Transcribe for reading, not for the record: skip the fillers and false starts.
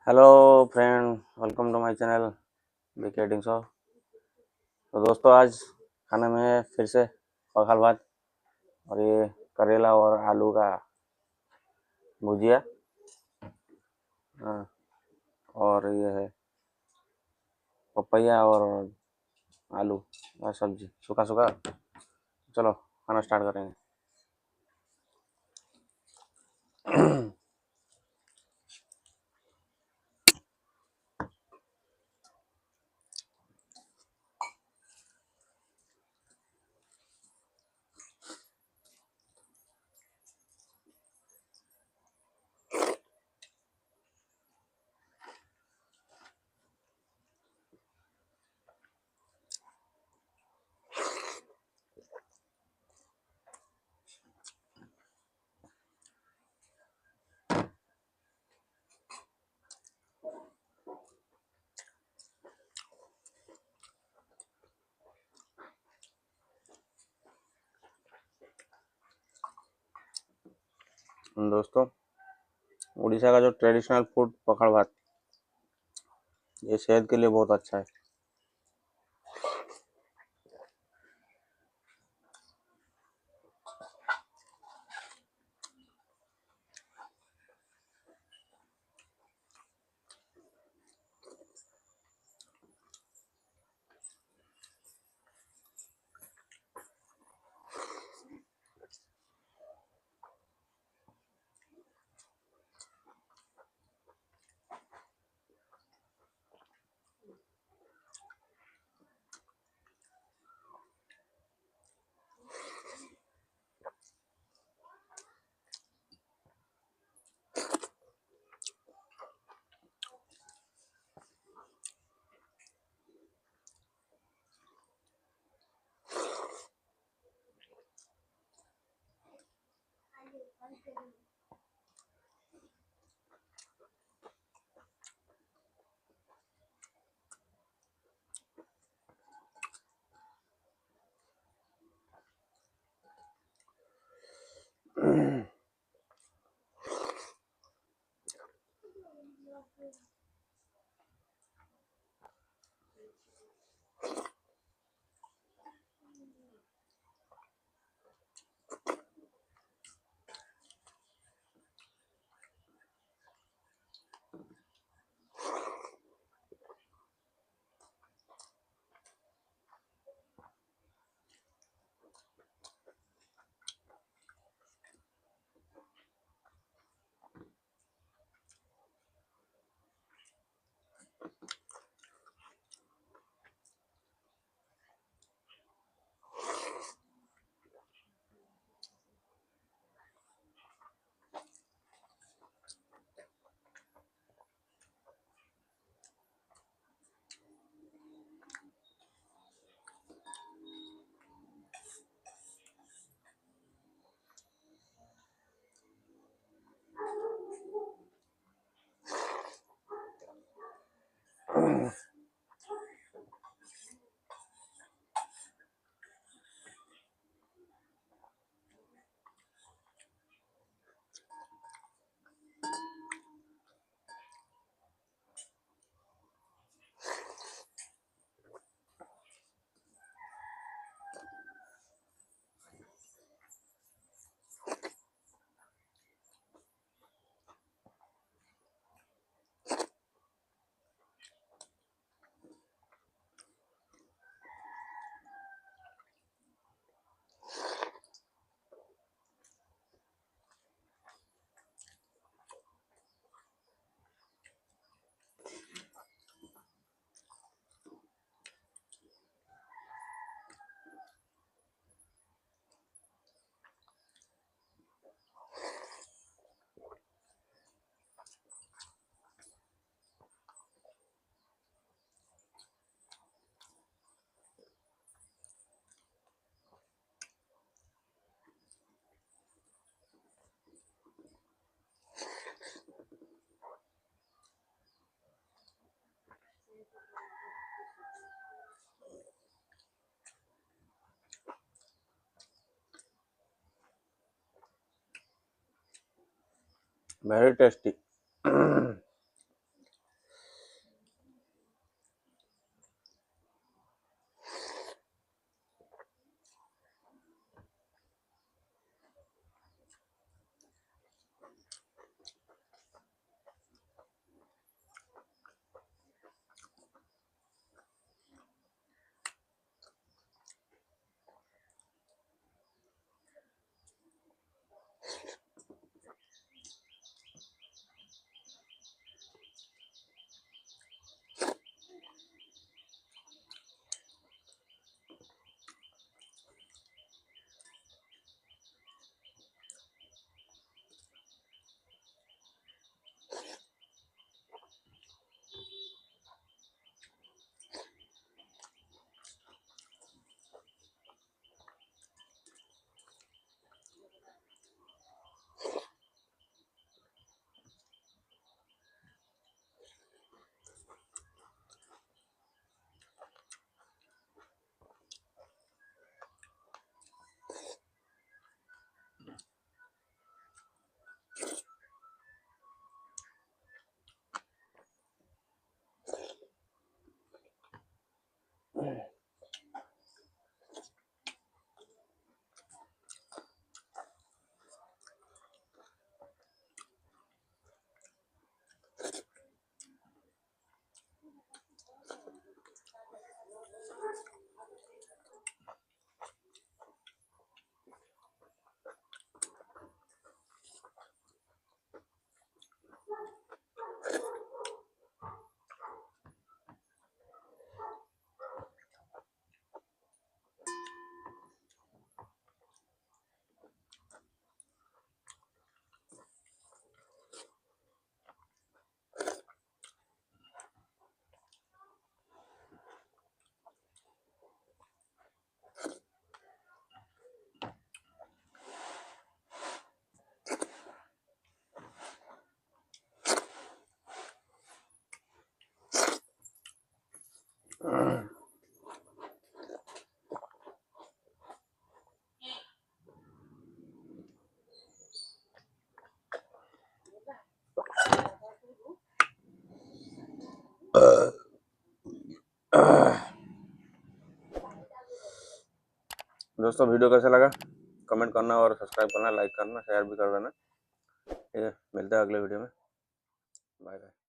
Hello friend, welcome to my channel BK editing show. तो दोस्तों, आज खाने में फिर से पखाल भात और ये करेला और आलू का भुजिया। हाँ, और ये है पपैया और आलू और सब्जी सूखा सूखा। चलो खाना स्टार्ट करेंगे। दोस्तों, उड़ीसा का जो ट्रेडिशनल फूड पखाल भात, ये सेहत के लिए बहुत अच्छा है। Very tasty. दोस्तों वीडियो कैसा लगा कमेंट करना और सब्सक्राइब करना, लाइक करना, शेयर भी कर देना। ठीक है, मिलते हैं अगले वीडियो में। Bye bye.